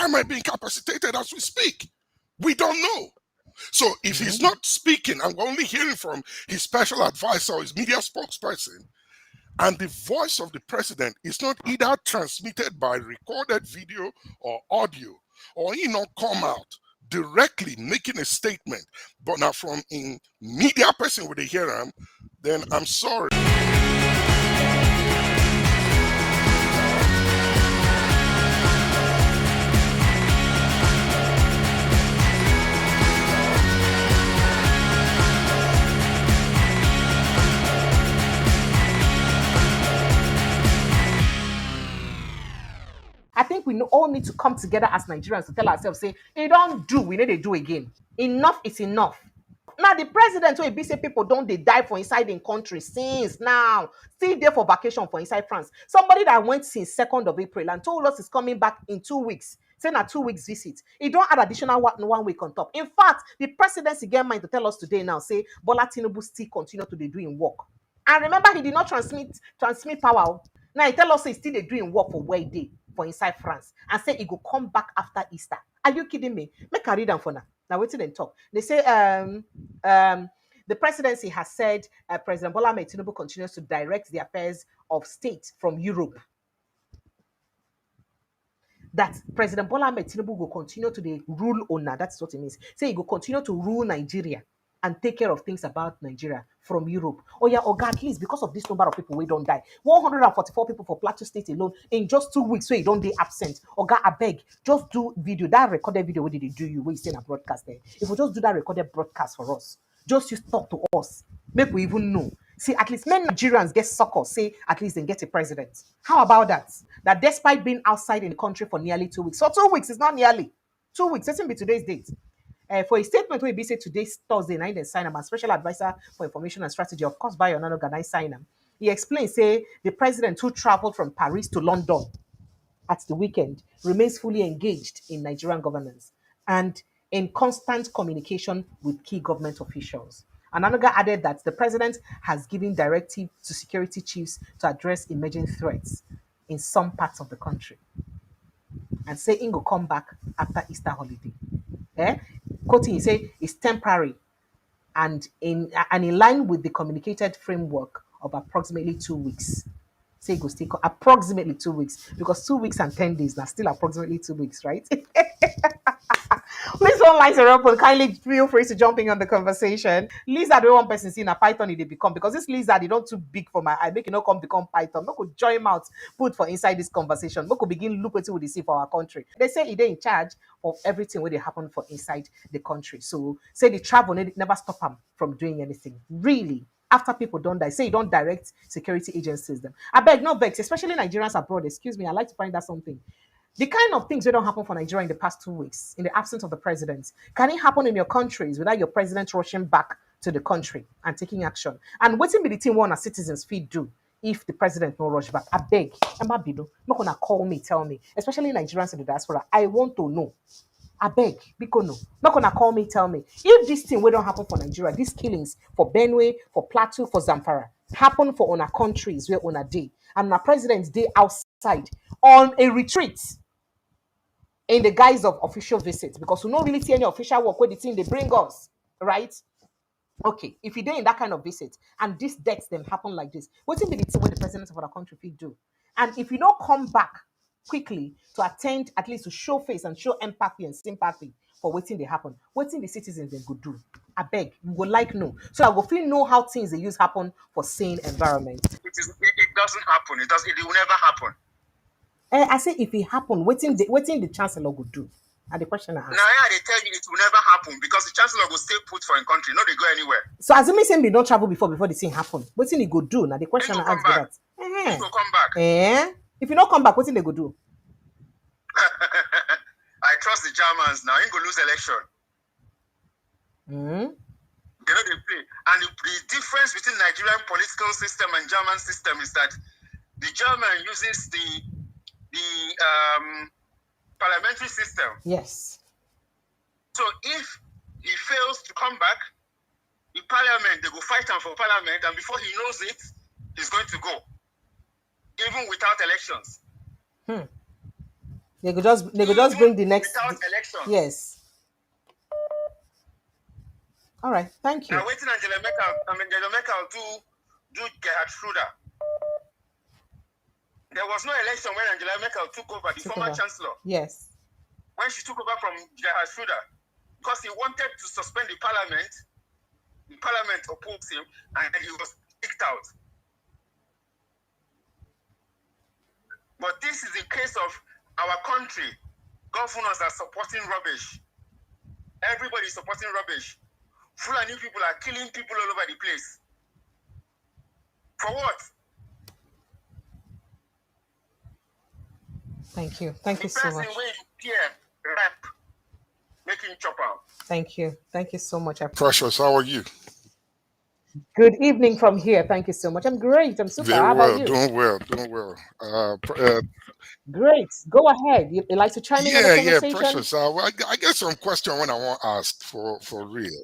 might be incapacitated as we speak. We don't know. So if he's not speaking and we're only hearing from his special advisor or his media spokesperson, and the voice of the president is not either transmitted by recorded video or audio, or he not come out directly making a statement, but now from in media person with a hear him, then I'm sorry. I think we all need to come together as Nigerians to tell ourselves, say, they don't do, we need to do again. Enough is enough. Now, the president will be say people don't they die for inside the country since now. Still there for vacation for inside France. Somebody that went since 2nd of April and told us he's coming back in 2 weeks. Saying a 2 weeks visit. He don't add additional 1 week on top. In fact, the presidency get mind to tell us today now, say, Bola Tinubu still continue to be doing work. And remember, he did not transmit power. Now, he tell us he's still doing work for where he did for inside France and say he go come back after Easter. Are you kidding me? Make a read them for now. Now, wait till they talk. They say the presidency has said President Bola Tinubu continues to direct the affairs of state from Europe. That President Bola Tinubu will continue to the rule owner. That's what it means. Say he will continue to rule Nigeria and take care of things about Nigeria from Europe. Oh yeah, or at least because of this number of people we don't die. 144 people for Plateau State alone in just 2 weeks, so you don't be absent. Or I beg, just do video, that recorded video, what did they do you? We send a broadcast there. If we just do that recorded broadcast for us, just you talk to us, make we even know. See, at least many Nigerians get succor, say at least they get a president. How about that? That despite being outside in the country for nearly 2 weeks, so 2 weeks is not nearly 2 weeks, let's be today's date. For a statement where he said today's Thursday night, and sign him as special advisor for information and strategy, of course, by Onano Ganai sign him. He explained, say, the president who traveled from Paris to London at the weekend remains fully engaged in Nigerian governance and in constant communication with key government officials. Ananoga added that the president has given directive to security chiefs to address emerging threats in some parts of the country and say he will come back after Easter holiday. Quoting, he say it's temporary and in line with the communicated framework of approximately 2 weeks. Say it goes take approximately 2 weeks because 2 weeks and 10 days now still approximately 2 weeks, right? Please don't lines are open. Kindly feel free to jump in on the conversation. Lizard, the one person seeing a python, they become because this lizard is not too big for my eye. Make it not come become python. No could join out, put for inside this conversation. No could begin look at what they see for our country. They say they're in charge of everything where they happen for inside the country. So say the travel never stop them from doing anything. Really. After people don't die, say you don't direct security agencies them. I beg, no vex, especially Nigerians abroad. Excuse me, I like to find out something. The kind of things that don't happen for Nigeria in the past 2 weeks, in the absence of the president, can it happen in your countries without your president rushing back to the country and taking action? And what's in the thing one as citizens feed do if the president no rush back? I beg, Emma Bido, not gonna call me, tell me, especially Nigerians in the diaspora. I want to know. I beg, because no, not gonna call me, tell me. If this thing will don't happen for Nigeria, these killings for Benue, for Plateau, for Zamfara, happen for our countries where on a day, and our president's day outside on a retreat in the guise of official visits, because we don't really see any official work where the thing they bring us, right? Okay, if you're in that kind of visit and these deaths them happen like this, what's in the thing where the president of our country will do? And if you don't come back quickly to attend, at least to show face and show empathy and sympathy for waiting they happen, waiting the citizens then go do. I beg, you would like no. So I will feel know how things they use happen for sane environment. It doesn't happen. It will never happen. I say if it happen, waiting the chancellor would do. And the question I ask. Now they tell you it will never happen because the chancellor will stay put for a country. No, they go anywhere. So assuming saying they don't travel before the thing happen, what's in he go do? Now the question I ask that. He will come back. If you don't come back, what's in they go do? I trust the Germans now. He go lose election. They know they play. And the difference between Nigerian political system and German system is that the German uses the parliamentary system. Yes. So if he fails to come back, the parliament, they go fight him for parliament, and before he knows it, he's going to go. Even without elections. They could just bring the next. without election. Yes. All right. Thank you. Now waiting until Angela Merkel do Gerhard Schröder. There was no election when Angela Merkel took over, the former chancellor. Yes. When she took over from Gerhard Schröder, because he wanted to suspend the parliament opposed him, and he was kicked out. But this is the case of our country. Governors are supporting rubbish. Everybody is supporting rubbish. Fulani people are killing people all over the place. For what? Thank you. Thank you so much. Making chop out. Thank you. Thank you so much. Precious, how are you? Good evening from here. Thank you so much. I'm great. I'm super. Very How well. about you? Doing well. Great. Go ahead. You like to chime in on the conversation? Precious. I get some question when I want to ask for real.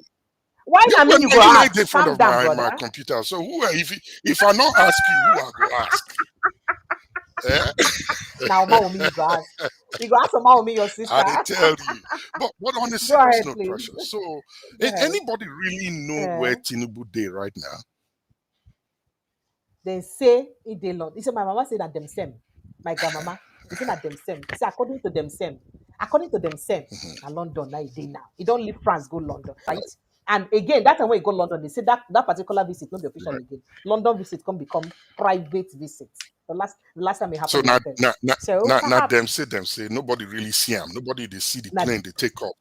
Why not me? You go ask. In front of my computer. So if I not ask you, who I go ask? Now, mommy, you go ask. You go ask mommy, your sister. I tell you. But on the serious note, Precious. So, anybody really know where Tinubu dey right now? They say it dey London. So my mama said that them same. My grandmama, they say that them same. So according to them same, London now it dey now. You don't leave France, go London, right? And again, that time when you go London, they say that particular visit not be official again. London visit can become private visit. The last time it happened. So now them say nobody really see him. Nobody they see the plane they take off.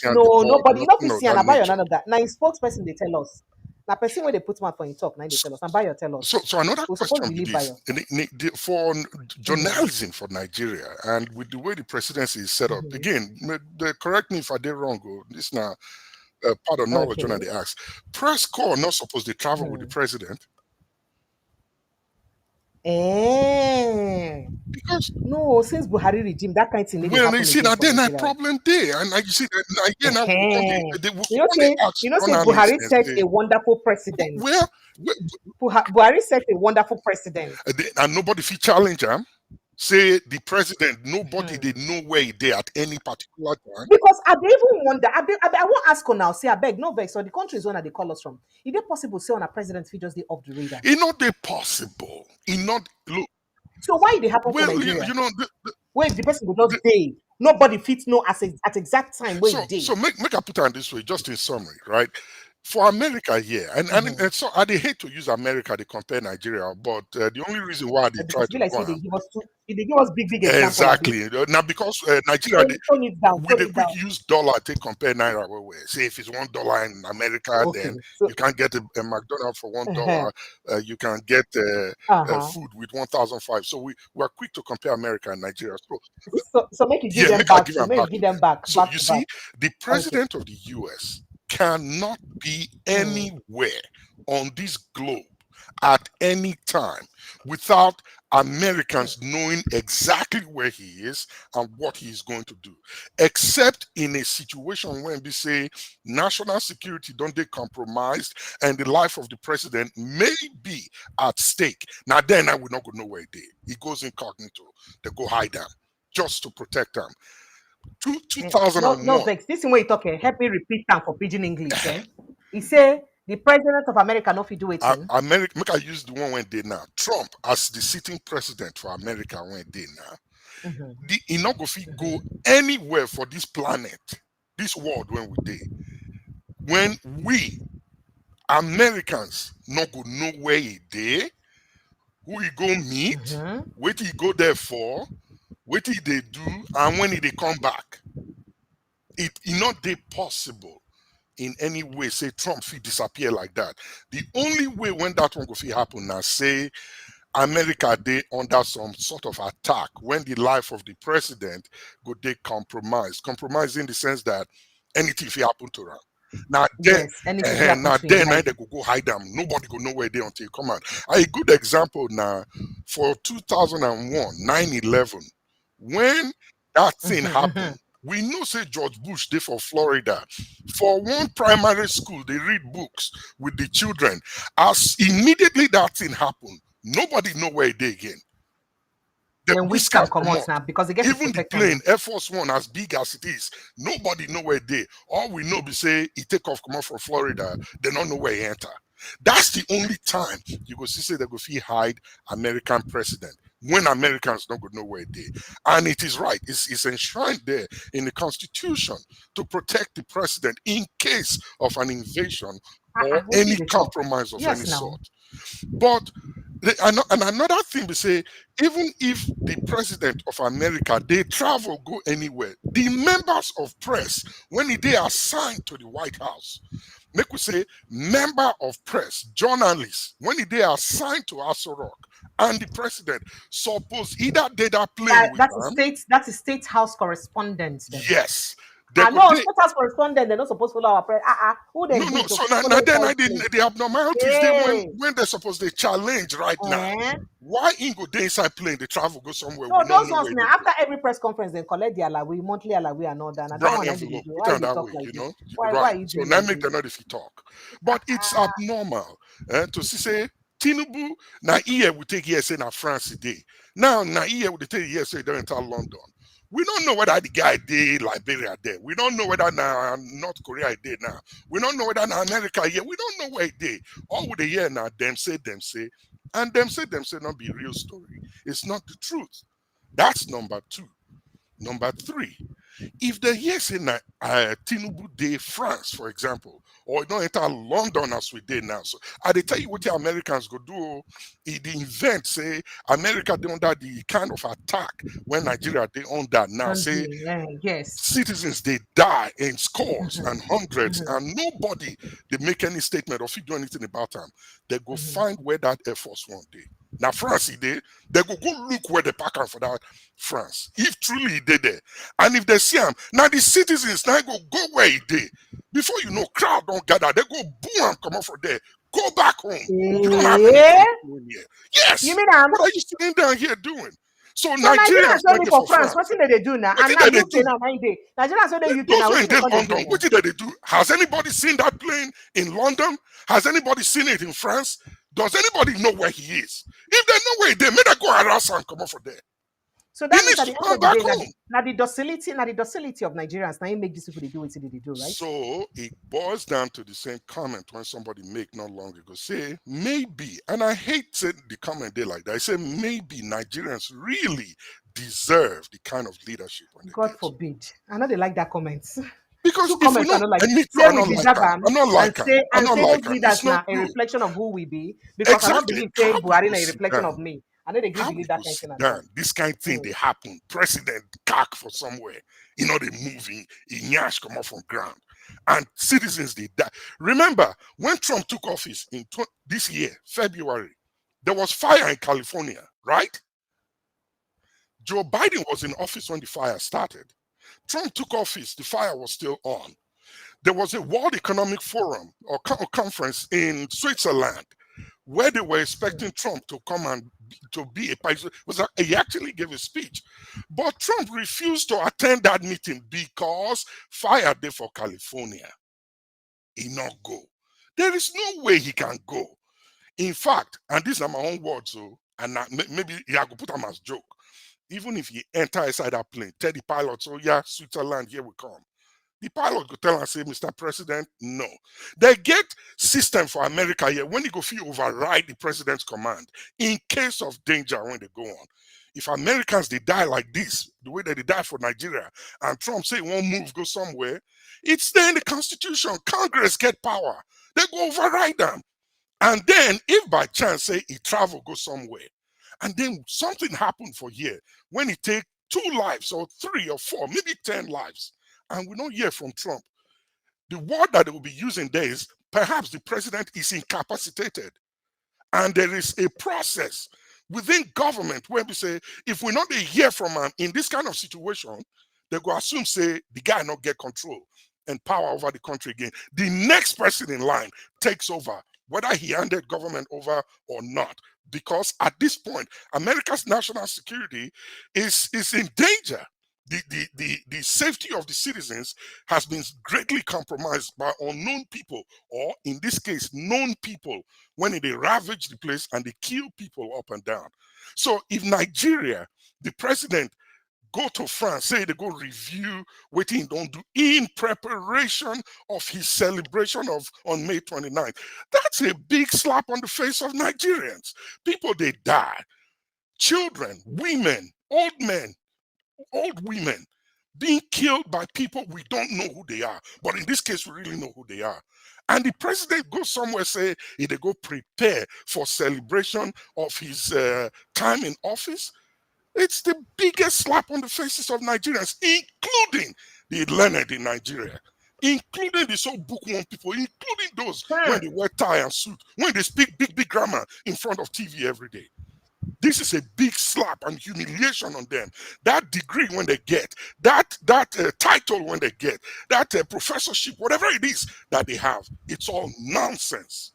Nobody you not see him about none of that. Now spokesperson they tell us. Now person when they put one for in talk, now they tell us. And Buyer tell us. So another question is for journalism for Nigeria and with the way the presidency is set up. Again, correct me if I did wrong. This now part of knowledge when they ask. Press corps not supposed to travel with the president. Because no, since Buhari regime, that kind of thing. Well, you see that then that problem there, and you see that again. You know, say Buhari set a wonderful precedent. Well, Buhari set a wonderful precedent, and nobody fit challenge him. Say the president, nobody they know where they at any particular time. Because I even wonder. I won't ask her now. Say I beg, no vex. So the country is one that they call us from. Is it possible say on a president fee just they off the radar? It's not possible. It's not look. So why they happen to Nigeria? You know, where the person will just day. Nobody fits no at exact time where day. So make I put it this way, just in summary, right? For America here, and so I hate to use America to compare Nigeria, but the only reason why they try to they give us big examples. Exactly. Now because Nigeria we use dollar to compare naira. Say if it's $1 in America, then you can't get a McDonald's for $1. You can get food with 1,005. So we are quick to compare America and Nigeria. So make you give them back. Give them back. So you see, the president of the US cannot be anywhere on this globe at any time without Americans knowing exactly where he is and what he is going to do, except in a situation when we say national security don't get compromised and the life of the president may be at stake. Now then I will not go nowhere there. He goes incognito. They go hide him just to protect him. 2001. No, vex. This is what you talking. Help me repeat that for pidgin English. He say the president of America not fit do it. America, make I use the one when they now. Trump as the sitting president for America when they now. He not go fit go anywhere for this planet, this world when we dey. When we Americans not go know where he dey, who he go meet, what he go there for. What did they do and when did they come back? It not they possible in any way say Trump fit disappear like that. The only way when that one go fit happen now say America they under some sort of attack when the life of the president go they compromise in the sense that anything fit happen to her. Now then, they go hide them. Nobody go know where they until you come out. A good example now for 2001, 9/11. When that thing happened, we know say George Bush did for Florida. For one primary school, they read books with the children. As immediately that thing happened, nobody know where they again. Then we which can can't come out now because they get to even the protect them. plane Air Force One, as big as it is, nobody know where they. All we know be say he take off come out from Florida, they don't know where he enter. That's the only time you go see say they go feel hide American president when Americans don't go know where they. And it is right. It's enshrined there in the Constitution to protect the president in case of an invasion or What any did they talk? compromise of Yes, any now. sort. But and another thing we say, even if the president of America they travel go anywhere, the members of press when they are assigned to the White House, make we say member of press, journalists, when they are assigned to Aso Rock, and the president suppose either they that plane with them. That's a state house correspondent then. Yes. No, state house correspondent, they're not supposed to follow our press. Who they No. bring to So follow now then inside plane? the abnormalities they when they're supposed to challenge right now. Eh? Why in go they inside plane, they travel go somewhere? No, we don't those know ones where now, they after every press conference, they collect their alawi, monthly alawi and all that. And that brown one I did envelope. do. Put Why on they that talk way, like you this? know. Why Right. you So doing now like make this? them not if you talk. But it's abnormal to see say Tinubu now here we take here say na France today. Now here we take here say they enter London. We don't know whether the guy did Liberia there. We don't know whether now North Korea did now. We don't know whether now America here. We don't know where it did. All with the year now, them say, and them say not be real story. It's not the truth. That's number two. Number three, if the hear say na Tinubu Day France, for example, or don't enter London as we did now. So I they tell you what the Americans go do. The event say America they under the kind of attack when Nigeria they under now. Say yes. citizens they die in scores and hundreds, and nobody they make any statement or do anything about them. They go find where that Air Force One day. Now France they go look where they pack am for that France. If truly they there. And if they see him, now the citizens now go where he did. Before you know, crowd don't gather. They go boom and come out from there. Go back home. You don't have anything doing here. Yes. You mean what are you sitting down here doing? So Nigerians Nigerians only for France. What did they do now? And now UK now 9 days. Nigerians only UK now. Those in London, what did they do? Has anybody seen that plane in London? Has anybody seen it in France? Does anybody know where he is? If they know where they may they go harass and come off for there. So that means at the end of the day, now the docility of Nigerians now you make these people they do what they do, right? So it boils down to the same comment when somebody make not long ago. Say maybe, and I hate saying the comment they like that. I say maybe Nigerians really deserve the kind of leadership. God forbid. I know they like that comment. Because if we don't, I'm not like that. And say those leaders now a reflection of who we be. Because I don't believe saying Buhari is a reflection of me. I know they give believe that kind of thing. This kind of thing they happen. President cack for somewhere. You know they moving. Nyash come off from ground. And citizens they die. Remember, when Trump took office in this year, February, there was fire in California, right? Joe Biden was in office when the fire started. Trump took office, the fire was still on. There was a World Economic Forum or conference in Switzerland where they were expecting Trump to come and to be a president. He actually gave a speech. But Trump refused to attend that meeting because fire there for California. He not go. There is no way he can go. In fact, and these are my own words, so, and maybe I could put them as joke. Even if he enter inside that plane, tell the pilot, so yeah, Switzerland, here we come. The pilot go tell and say, Mr. President, no. They get system for America here when you go feel override the president's command in case of danger when they go on. If Americans, they die like this, the way that they die for Nigeria, and Trump say won't move, go somewhere, it's there in the Constitution. Congress get power. They go override them. And then if by chance, say he travel, go somewhere, and then something happened for here when he take 2 lives or 3 or 4, maybe 10 lives, and we don't hear from Trump. The word that they will be using there is perhaps the president is incapacitated. And there is a process within government where we say, if we not hear from him in this kind of situation, they go assume, say, the guy not get control and power over the country again. The next person in line takes over, whether he handed government over or not. Because at this point, America's national security is in danger. the safety of the citizens has been greatly compromised by unknown people, or in this case, known people, when they ravage the place and they kill people up and down. So if Nigeria, the president, go to France, say they go review what he don't do in preparation of his celebration of on May 29th, that's a big slap on the face of Nigerians. People, they die. Children, women, old men, old women being killed by people we don't know who they are. But in this case, we really know who they are. And the president goes somewhere, say, he they go prepare for celebration of his time in office. It's the biggest slap on the faces of Nigerians, including the learned in Nigeria, including the so bookworm people, including those when they wear tie and suit, when they speak big grammar in front of TV every day. This is a big slap and humiliation on them. That degree when they get, that title when they get, that professorship, whatever it is that they have, it's all nonsense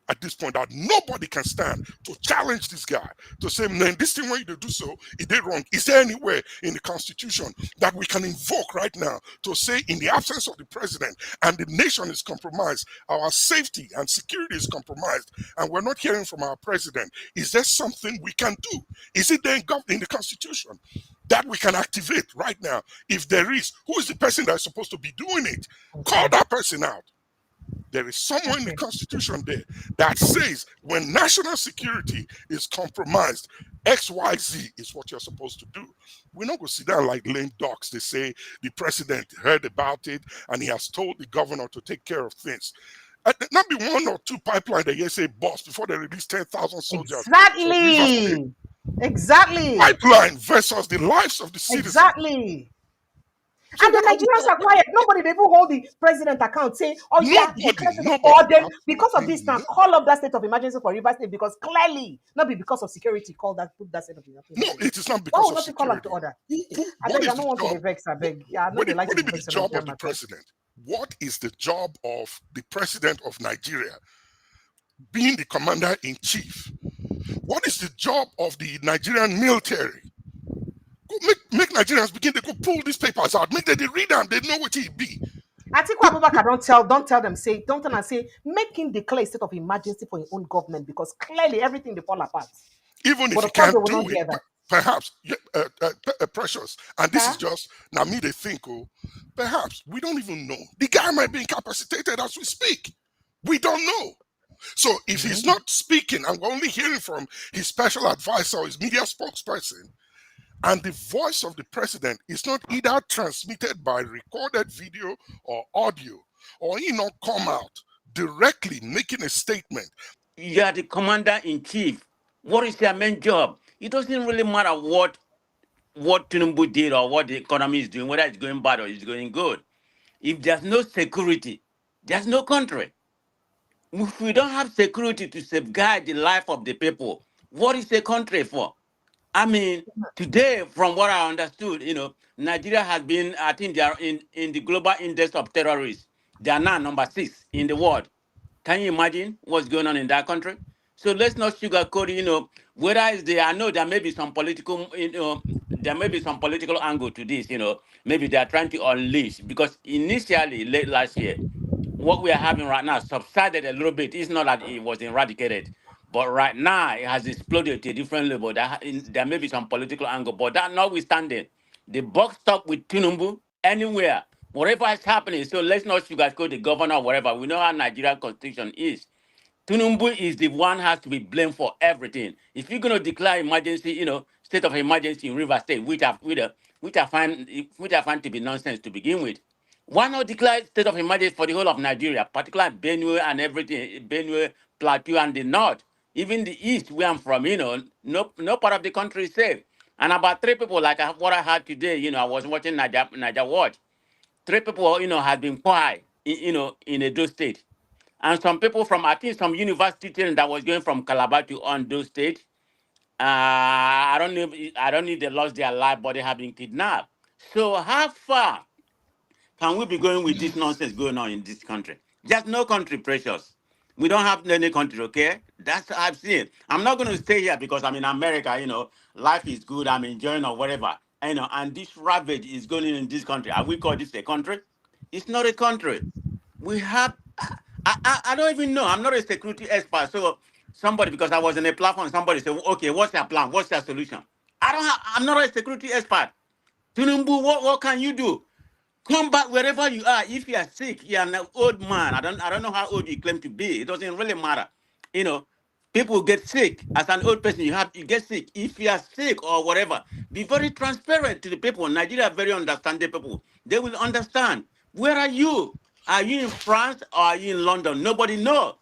at this point, that nobody can stand to challenge this guy, to say, man, this thing when you do so, is they wrong? Is there anywhere in the Constitution that we can invoke right now to say, in the absence of the president and the nation is compromised, our safety and security is compromised, and we're not hearing from our president, is there something we can do? Is it there in the Constitution that we can activate right now? If there is, who is the person that's supposed to be doing it? Call that person out. There is someone in the Constitution there that says when national security is compromised, XYZ is what you're supposed to do. We're not going to sit down like lame ducks. They say the president heard about it and he has told the governor to take care of things. Not be one or two pipelines that you say bust before they release 10,000 soldiers. Exactly. Pipeline versus the lives of the citizens. Exactly. And the Nigerians are quiet. Nobody they will hold the president account, say, oh yeah, or them because of this now call up that state of emergency for Rivers State, because clearly not be because of security call that put that state of emergency. No, it is not because of security. Call up to order. I don't want to be vexed. I beg. Yeah, what is the job of the president? What is the job of the president of Nigeria, being the commander-in-chief? What is the job of the Nigerian military? Make Nigerians begin to go pull these papers out. Make them read them. They know what it be. Atiku Abubakar don't tell them, say, don't tell them, say, make him declare a state of emergency for his own government, because clearly everything they fall apart. Even if he can't do it, perhaps, Precious, and this is just, now me they think, oh, perhaps, we don't even know. The guy might be incapacitated as we speak. We don't know. So if he's not speaking and we're only hearing from his special advisor or his media spokesperson, and the voice of the president is not either transmitted by recorded video or audio, or he not come out directly making a statement. You are the commander-in-chief. What is your main job? It doesn't really matter what Tinubu did or what the economy is doing, whether it's going bad or it's going good. If there's no security, there's no country. If we don't have security to safeguard the life of the people, what is a country for? I mean, today, from what I understood, Nigeria has been, I think they are in the global index of terrorists. They are now number 6 in the world. Can you imagine what's going on in that country? So let's not sugarcoat, whether it's there, I know there may be some political, there may be some political angle to this, maybe they are trying to unleash, because initially, late last year, what we are having right now subsided a little bit. It's not that it was eradicated. But right now, it has exploded to a different level. There may be some political angle. But that notwithstanding, the buck stop with Tinubu anywhere, whatever is happening. So let's not sugarcoat the governor or whatever. We know how Nigerian constitution is. Tinubu is the one has to be blamed for everything. If you're going to declare emergency, state of emergency in Rivers State, which I find to be nonsense to begin with, why not declare state of emergency for the whole of Nigeria, particularly Benue and everything, Benue, Plateau, and the north? Even the east, where I'm from, no part of the country is safe. And about 3 people, like what I had today, I was watching Niger Watch. 3 people, had been quiet, in Edo State. And some people from, I think, some university students that was going from Calabar to Ondo State, I don't know if they lost their life, but they have been kidnapped. So how far can we be going with this nonsense going on in this country? Just no country, Precious. We don't have any country, okay? That's what I've seen. I'm not going to stay here because I'm in America, life is good, I'm enjoying or whatever. and this ravage is going in this country. Are we call this a country? It's not a country. We have. I don't even know. I'm not a security expert. So somebody, because I was in a platform, somebody said, "Okay, what's your plan? What's your solution?" I'm not a security expert. Tinubu, what can you do? Come back wherever you are. If you are sick, you're an old man. I don't know how old you claim to be. It doesn't really matter. You know, people get sick. As an old person, you get sick. If you are sick or whatever, be very transparent to the people. Nigeria are very understanding people. They will understand. Where are you? Are you in France or are you in London? Nobody knows.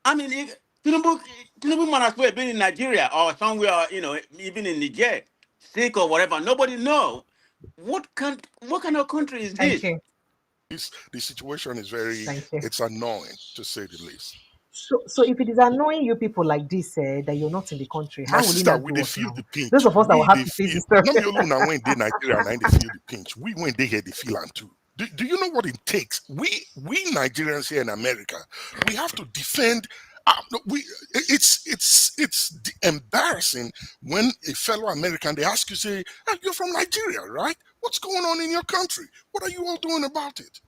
I mean, Tinubu, Tinubu might as well be in Nigeria or somewhere, even in Niger, sick or whatever. Nobody knows. What kind of country is Thank this? you. The situation is very, Thank you. it's annoying to say the least. So if it is annoying you people like this, that you're not in the country, My how will you sister, not we do they us feel now? the pinch. Those of us that will We have they to face feel. this story. Not me alone. Now when they Nigeria and they feel the pinch. We when they hear the feel and too. Do you know what it takes? We Nigerians here in America, we have to defend. It's embarrassing when a fellow American they ask you, say, "Ah, you're from Nigeria, right? What's going on in your country? What are you all doing about it?"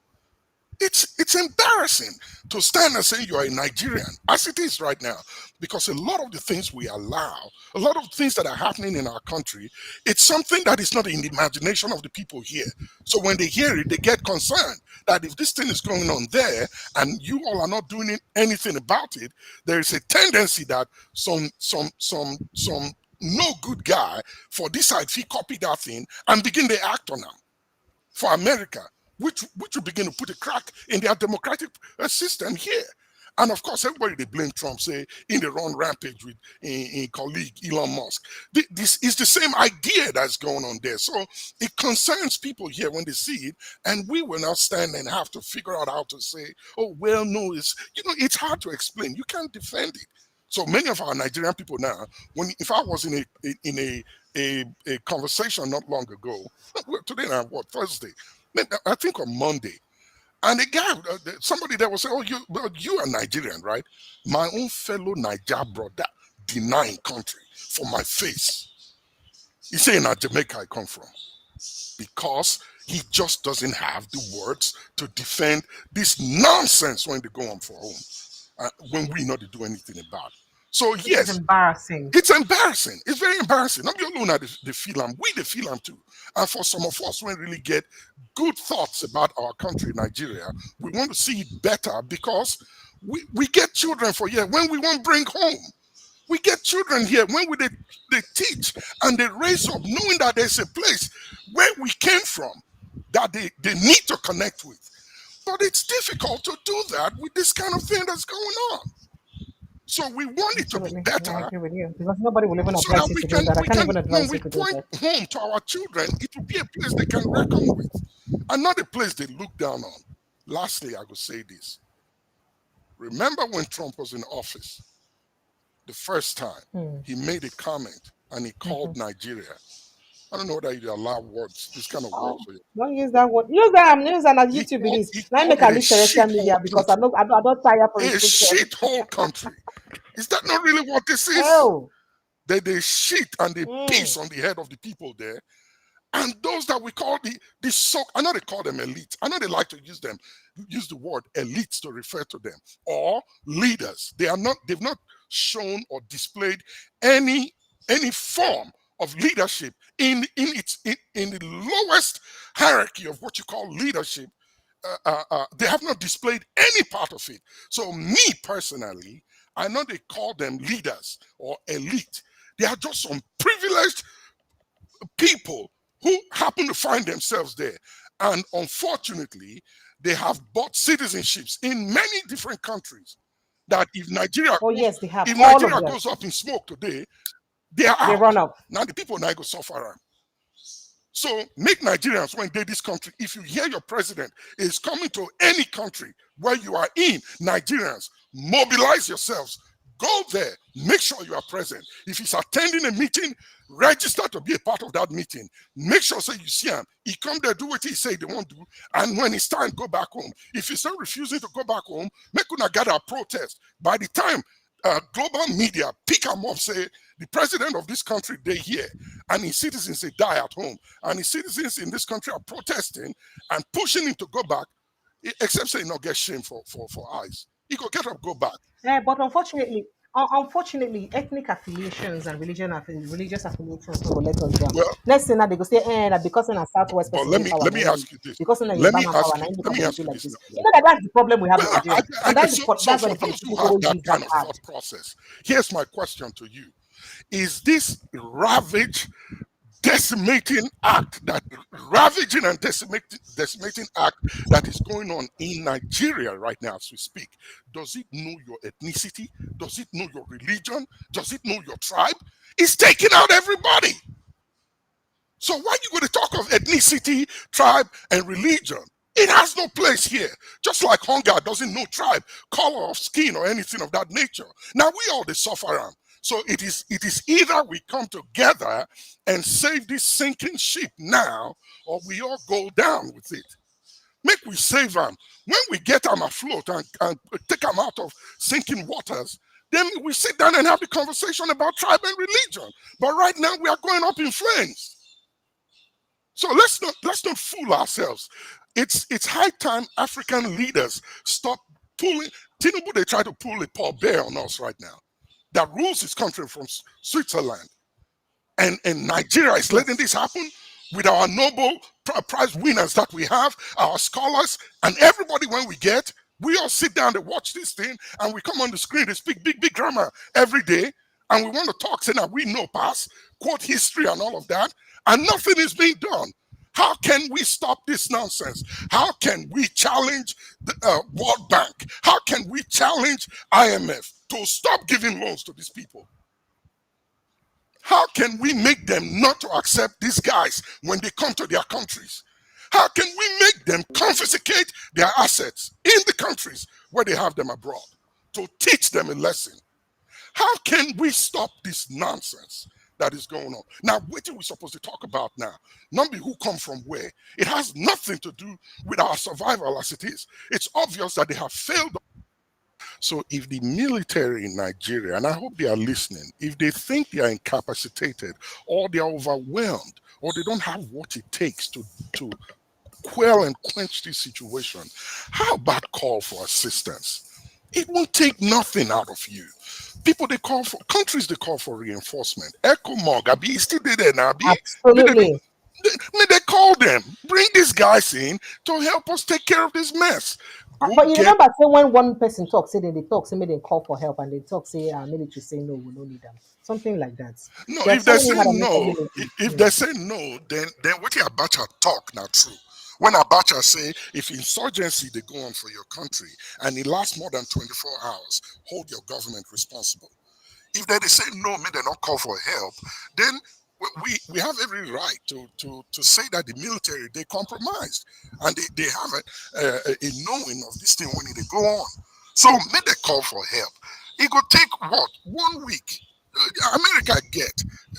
It's embarrassing to stand and say you are a Nigerian, as it is right now, because a lot of the things we allow, a lot of things that are happening in our country, it's something that is not in the imagination of the people here. So when they hear it, they get concerned that if this thing is going on there and you all are not doing anything about it, there is a tendency that some no good guy for this side, he copy that thing and begin to act on them for America, which will begin to put a crack in their democratic system here. And of course, everybody they blame Trump, say in the run rampage with in colleague Elon Musk. This is the same idea that's going on there. So it concerns people here when they see it, and we will now stand and have to figure out how to say, oh well, no, it's hard to explain. You can't defend it. So many of our Nigerian people now, if I was in a conversation not long ago, today now what Thursday, I think on Monday, and a guy, somebody there was saying, "Oh, you are Nigerian, right?" My own fellow Niger brother denying country for my face. He's saying, "At Jamaica I come from," because he just doesn't have the words to defend this nonsense when they go on for home, when we not to do anything about it. So yes, It's embarrassing. it's embarrassing. It's very embarrassing. Not you alone at the film. We the film too. And for some of us, we really get good thoughts about our country, Nigeria. We want to see it better because we get children for here when we want to bring home. We get children here when they teach and they raise up knowing that there's a place where we came from that they need to connect with. But it's difficult to do that with this kind of thing that's going on. So we want it to be better. I agree with you because nobody will even So advise that you to do that. I can't even when advise we you to do point that. home to our children, it will be a place they can reckon with, and not a place they look down on. Lastly, I will say this: remember when Trump was in office, the first time he made a comment and he called Nigeria. I don't know whether you allow words, this kind of words for you. Don't use that word. Use that. I'm using that He YouTube. It called, is. he Now I called make it a a leave terrestrial media shithole because I country. don't tire for A restriction. shithole country. Is that not really what this is? Oh. They shit and they piss on the head of the people there. And those that we call I know they call them elite. I know they like to use the word elites to refer to them, or leaders. They've not shown or displayed any form of leadership in the lowest hierarchy of what you call leadership. They have not displayed any part of it. So me personally, I know they call them leaders or elite. They are just some privileged people who happen to find themselves there. And unfortunately, they have bought citizenships in many different countries. That if Nigeria Oh goes, yes, they have if all of Nigeria them. goes up in smoke today, they are They out. run up. Now the people now go suffer. So make Nigerians when they this country, if you hear your president is coming to any country where you are in, Nigerians, mobilize yourselves. Go there, make sure you are present. If he's attending a meeting, register to be a part of that meeting. Make sure say you see him. He come there, do what he say they won't do, and when it's time, go back home. If he's still refusing to go back home, make una gather a protest. By the time global media pick them up, say the president of this country they here, and his citizens they die at home, and his citizens in this country are protesting and pushing him to go back, except say not get shame for eyes. He go get up, go back. Yeah, but unfortunately, ethnic affiliations and religious affiliations no go let us down. Well, Next thing now they go say, that because in a southwest but person let dey me power, let me na ask you this. because in a Let Yoruba me man ask power, you. na him Let me become ask do you like this this. now. You know that's the problem we have in Well, Nigeria, and that's so why for the those political who have always that use that kind of card. thought process, here's my question to you: is this ravage, decimating act, that ravaging and decimating act that is going on in Nigeria right now as we speak, does it know your ethnicity? Does it know your religion? Does it know your tribe? It's taking out everybody. So why you going to talk of ethnicity, tribe, and religion? It has no place here. Just like hunger doesn't know tribe, color of skin, or anything of that nature. Now we all the suffer. So it is either we come together and save this sinking ship now, or we all go down with it. Make we save them. When we get them afloat and take them out of sinking waters, then we sit down and have the conversation about tribe and religion. But right now we are going up in flames. So let's not fool ourselves. It's high time African leaders stop pulling. Tinubu, they try to pull a Paul Bear on us right now that rules his country from Switzerland. And Nigeria is letting Yes. this happen with our Nobel Prize winners that we have, our scholars, and everybody when we get, we all sit down to watch this thing and we come on the screen, they speak big grammar every day, and we want to talk, say that we know past, quote history and all of that, and nothing is being done. How can we stop this nonsense? How can we challenge the World Bank? How can we challenge IMF to stop giving loans to these people? How can we make them not to accept these guys when they come to their countries? How can we make them confiscate their assets in the countries where they have them abroad to teach them a lesson? How can we stop this nonsense that is going on? Now, what are we supposed to talk about now? Not be who come from where. It has nothing to do with our survival as it is. It's obvious that they have failed. So if the military in Nigeria, and I hope they are listening, if they think they are incapacitated or they are overwhelmed or they don't have what it takes to quell and quench this situation, how about call for assistance? It won't take nothing out of you. People they call for countries they call for reinforcement. Echo Mog, Abi, still there now, Abi? Absolutely. They call them, bring these guys in to help us take care of this mess. Go But you get remember, say when one person talks, say then they talk, say maybe they call for help, and they talk, say military say no, we don't need them, something like that. no. There are If so they many say other no, military. if they say no, then what Abacha talk now true. When Abacha say if insurgency they go on for your country and it lasts more than 24 hours, hold your government responsible. If they say no, may they not call for help, then we have every right to say that the military they compromised and they have a knowing of this thing when it go on. So may they call for help. It could take what 1 week. America get,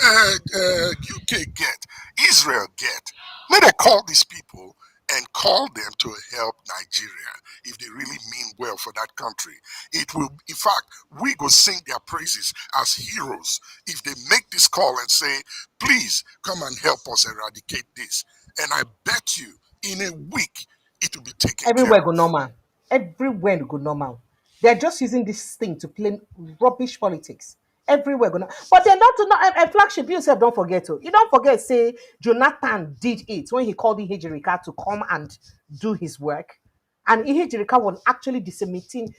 UK get, Israel get. May they call these people and call them to help Nigeria if they really mean well for that country. It will, in fact, we go sing their praises as heroes if they make this call and say, please come and help us eradicate this. And I bet you in a week it will be taken care Everywhere go of. normal. Everywhere go normal. They're just using this thing to play rubbish politics. Everywhere go normal. But they're not a flagship. You yourself don't forget to. You don't forget, say Jonathan did it when he called Ihejirika to come and do his work. And Ihejirika was actually decimating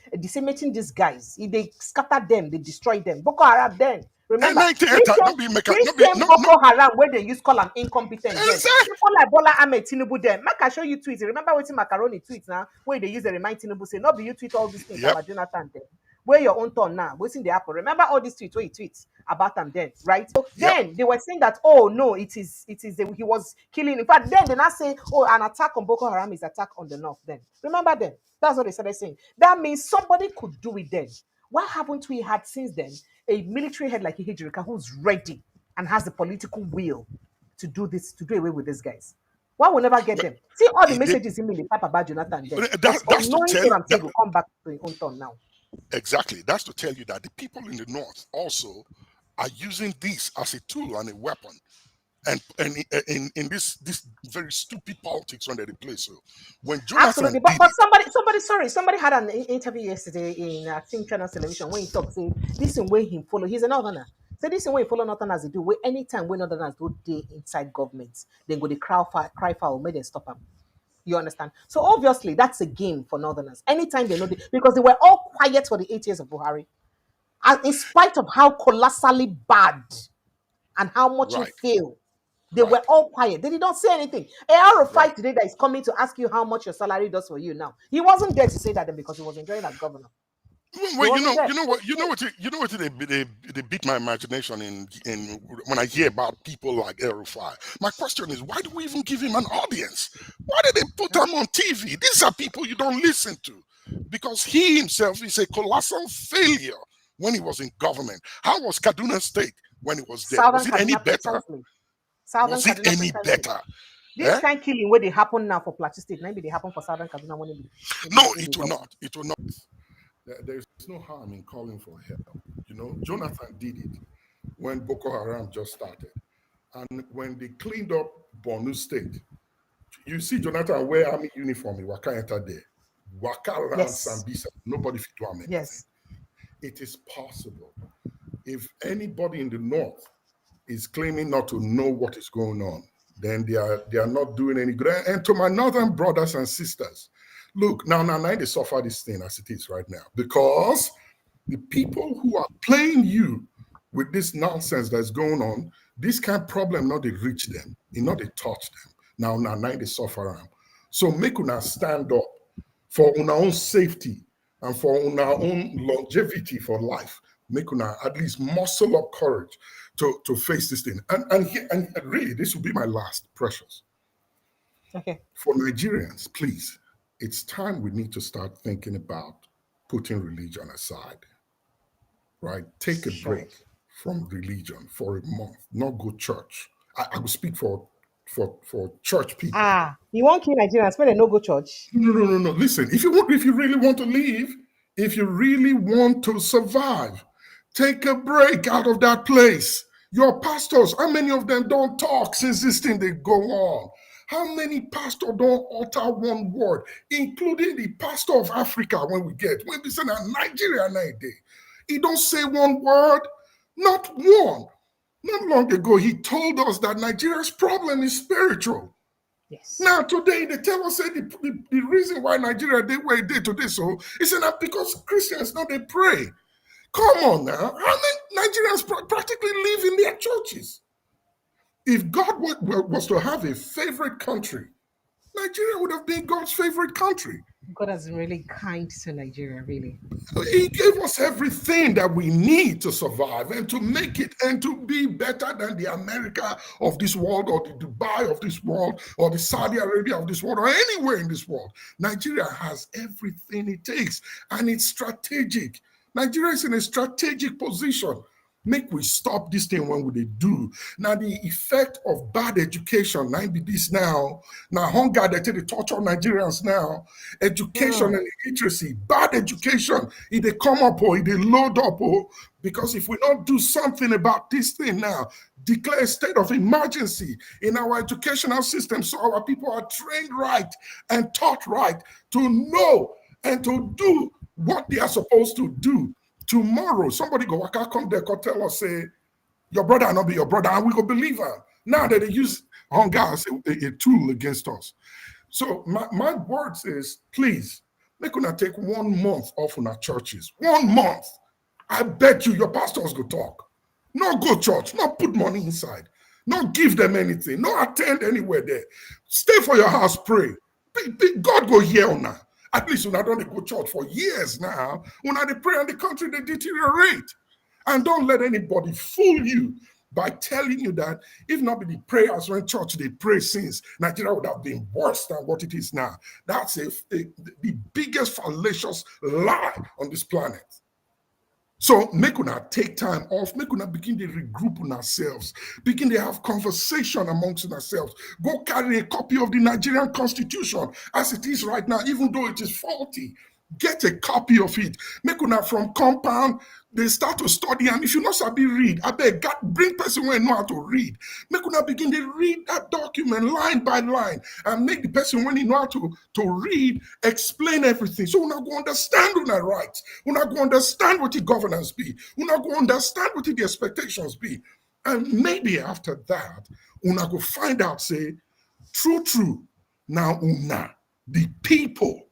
these guys. They scattered them, they destroyed them. Boko Haram then. And Remember, 98, this same, don't be making, this don't be, same no, no, Boko Haram where they use call them incompetent then. exactly. People like Bola Ahmed Tinubu then. Make I show you tweets. Remember what Macaroni tweets now? Where they use the remind Tinubu say, no, be you tweet all these things Yep. about Jonathan then. Where your own turn now? What's in the apple? Remember all these tweets where he tweets about them then, right? So Yep. then they were saying that, oh no, he was killing. In fact, then they not say, oh, an attack on Boko Haram is attack on the north. Then remember then. That's what they started saying. That means somebody could do it then. Why haven't we had since then a military head like Ihejirika who's ready and has the political will to do this, to do away with these guys? Why will never get Well, them? See all the he did. messages in the pipe about Jonathan then. That's Because to unknowing tell him, I'm that, saying will come back to his own turn now. Exactly. That's to tell you that the people in the north also are using this as a tool and a weapon. And in this very stupid politics under the place. So when Jonathan Absolutely, did but it, somebody had an interview yesterday in I think Channel Television when he talked say this in way he follow. He's a northerner. So this in way he follow northerners they do. Where anytime when northerners do day inside government, then go the cry foul, make them stop them. You understand? So obviously that's a game for northerners. Anytime they know because they were all quiet for the 8 years of Buhari, and in spite of how colossally bad and how much he right, failed. They were right, all quiet. They did not say anything. AR right. fight today that is coming to ask you how much your salary does for you now. He wasn't there to say that then because he was enjoying as governor. He Well, wasn't there. they beat my imagination in when I hear about people like Erufai. My question is, why do we even give him an audience? Why did they put him on TV? These are people you don't listen to, because he himself is a colossal failure when he was in government. How was Kaduna State when he was there? Southern Was it any Kaduna better? precisely. Southern Was it Kaduna any precisely. better? This Eh? kind of killing where they happen now for Plateau State, maybe they happen for Southern Kaduna when No, they it will governor. not. It will not. There's no harm in calling for help. You know, Jonathan did it when Boko Haram just started. And when they cleaned up Borno State, you see Jonathan wear army uniform, he waka enter there. Waka around Yes. Sambisa, nobody fit do anything. Yes. It is possible. If anybody in the north is claiming not to know what is going on, then they are not doing any good. And to my northern brothers and sisters, look, now they suffer this thing as it is right now, because the people who are playing you with this nonsense that's going on, this kind of problem not they reach them, it not they touch them. Now they suffer them. So make una stand up for una own safety and for una own longevity for life. Make una at least muscle up courage to face this thing. And really, this will be my last, precious. Okay. For Nigerians, please, it's time we need to start thinking about putting religion aside. Right? Take a Sure. break from religion for a month. Not go church. I will speak for church people. You won't kill Nigerians when they no go church. No. Listen, if you really want to leave, if you really want to survive, take a break out of that place. Your pastors, how many of them don't talk since this thing they go on? How many pastors don't utter one word, including the pastor of Africa when we say Nigeria day? He don't say one word, not one. Not long ago, he told us that Nigeria's problem is spiritual. Yes. Now today they tell us the reason why Nigeria did where it did today so is that because Christians now they pray. Come on now, how many Nigerians practically live in their churches? If God was to have a favorite country, Nigeria would have been God's favorite country. God has been really kind to Nigeria, really. He gave us everything that we need to survive and to make it and to be better than the America of this world or the Dubai of this world or the Saudi Arabia of this world or anywhere in this world. Nigeria has everything it takes and it's strategic. Nigeria is in a strategic position. Make we stop this thing when we do. Now the effect of bad education, now be this now. Now hunger they take the torture Nigerians now. Education and literacy, bad education, if they come up or if they load up or because if we don't do something about this thing now, declare a state of emergency in our educational system so our people are trained right and taught right to know and to do what they are supposed to do. Tomorrow, somebody go come there, go tell us, say, your brother not be your brother, and we go believe her. Now that they use hunger as a tool against us. So my words is, please, make una take 1 month off on our churches. 1 month. I bet you your pastors go talk. No go church, not put money inside. Not give them anything. No attend anywhere there. Stay for your house, pray. God go hear una. At least when I don't go church for years now, when I pray and the country they deteriorate. And don't let anybody fool you by telling you that if not be the prayers when church they pray since, Nigeria would have been worse than what it is now. That's the biggest fallacious lie on this planet. So make una take time off, make una begin to regroup on ourselves, begin to have conversation amongst ourselves. Go carry a copy of the Nigerian Constitution as it is right now, even though it is faulty. Get a copy of it. Make una from compound, they start to study, and if you not sabi read, I beg, bring person who know how to read. Make una begin to read that document line by line, and make the person when he know how to read, explain everything. So una go understand una rights, una go understand what the governance be, una go understand what the expectations be. And maybe after that, una go find out, say, true, now una, the people,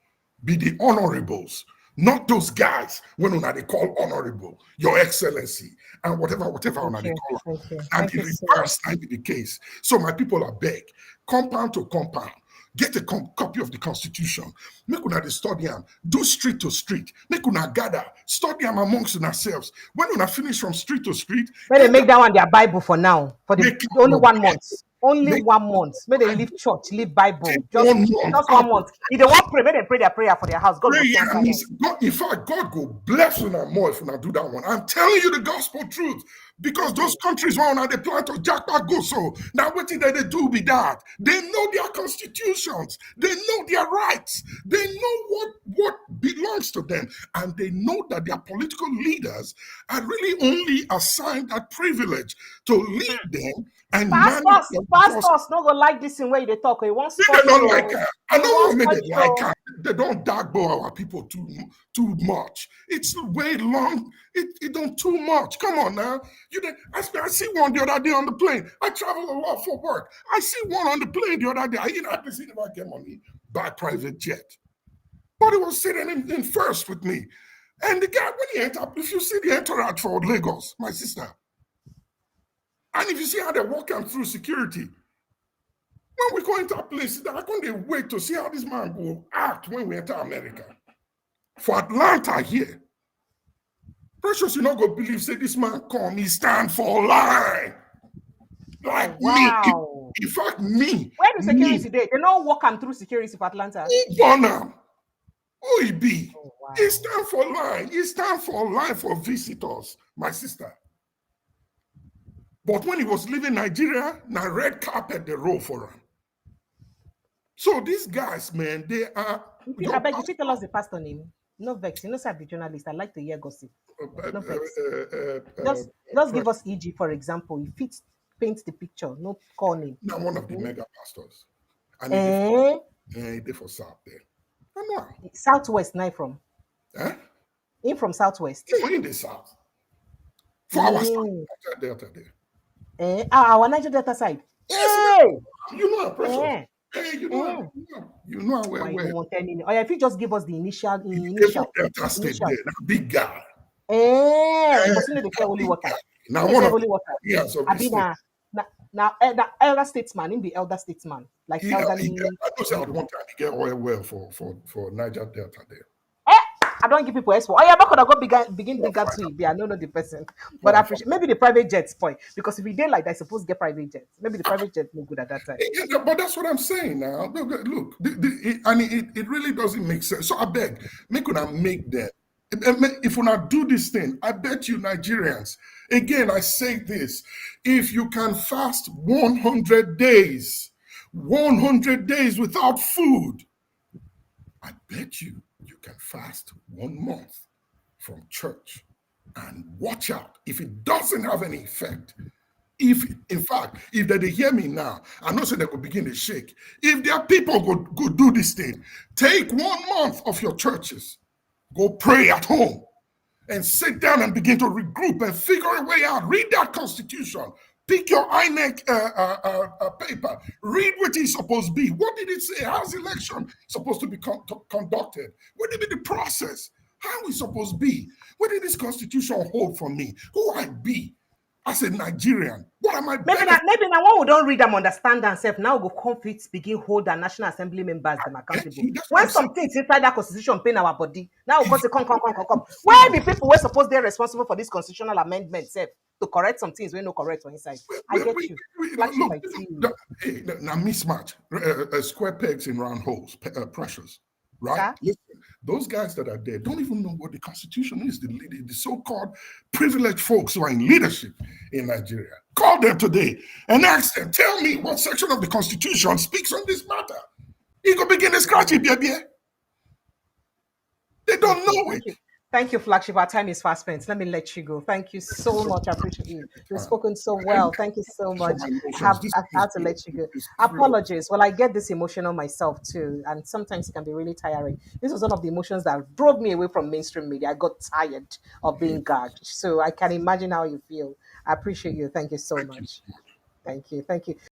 be the honorables, not those guys when una they call honorable, your excellency, and whatever una they call them. And the reverse might be the case. So my people are beg, compound to compound, get a copy of the constitution, make una they study them, do street to street, make una gather, study them amongst yourselves. When una finish from street to street, when they make that one their Bible for now, for the only 1 month. Only 1 month. May they leave church, leave Bible. Just 1 month. If they want pray, may they pray their prayer for their house. God will God, in fact, God go bless you more if you not do that one. I'm telling you the gospel truth. Because those countries where they plan to jackpot go so. Now what did they do with that? They know their constitutions. They know their rights. They know what belongs to them. And they know that their political leaders are really only assigned that privilege to lead them. And pastors no go like this in way they talk. They want they don't like that. I don't know they like that. They don't dagbo our people too much. It's way long. It don't too much. Come on now. I see one the other day on the plane. I travel a lot for work. I see one on the plane the other day. I have to see if I get money by private jet. But he was sitting in first with me. And the guy, when he entered, if you see the entourage for Lagos, my sister, and if you see how they're walking through security, when we go into a place, I can't wait to see how this man will act when we enter America. For Atlanta here, Precious, you not go believe, say this man come, he stand for line. Like me. In fact, me. Where the security day? They don't walk him through security for Atlanta. Who he be? Oh, wow. He stand for line. He stand for line for visitors, my sister. But when he was leaving Nigeria, now red carpet they roll for him. So these guys, man, they are. I beg you, tell us the pastor name. No vex. You know, sir, the journalist. I like to hear gossip. No vex. Just give us EG, for example. If it paints the picture, no call name. Now one of the mega pastors. And he did for South there. I know. Southwest, not from. Eh? In from Southwest. No, in the South. For our South Delta there. Our Niger Delta side. Yes, you know, Precious. Hey, you know where. Or if you just give us the initial. Delta State there, that big guy. Because you know the holy water. Now one of holy water. Yes, now the elder statesman, in the elder statesman, like elderly. I know say I want to get oil well for Niger Delta there. I don't give people S4. Oh yeah, but could I go begin bigger to it? I don't know the person, but I appreciate maybe the private jets point, because if we did like that, I suppose get private jets. Maybe the private jet no good at that time. Yeah, but that's what I'm saying now. Look, it really doesn't make sense. So I beg, make una make that. If we not do this thing, I bet you Nigerians. Again, I say this: if you can fast 100 days without food, I bet you can fast 1 month from church and watch out. If it doesn't have any effect, if they hear me now, I know so they could begin to shake. If their people go do this thing, take 1 month of your churches, go pray at home, and sit down and begin to regroup and figure a way out. Read that constitution. Pick your INEC paper. Read what it's supposed to be. What did it say? How's the election supposed to be conducted? What did be the process? How is it supposed to be? What did this constitution hold for me? Who I be as a Nigerian? What am I? Maybe now one who don't read them understand themselves. Now go conflict begin hold our National Assembly members them accountable. When some things inside that constitution pain our body, now we go say come. Where the people were supposed they're responsible for this constitutional amendment, to correct some things we no correct on inside. I get you. Now mismatch. Square pegs in round holes. Precious. Right? Listen, those guys that are there don't even know what the constitution is. The so-called privileged folks who are in leadership in Nigeria. Call them today and ask them, tell me what section of the constitution speaks on this matter. You go begin to scratch it, baby. They don't know it. Thank you. Thank you, Flagship. Our time is fast spent. Let me let you go. Thank you so much. I appreciate you. You've spoken so well. Thank you so For much. my I have, emotions, this I is have to let you go. real. Apologies. Well, I get this emotional myself too, and sometimes it can be really tiring. This was one of the emotions that drove me away from mainstream media. I got tired of being gagged. So I can imagine how you feel. I appreciate you. Thank you so much. Thank you. Thank you.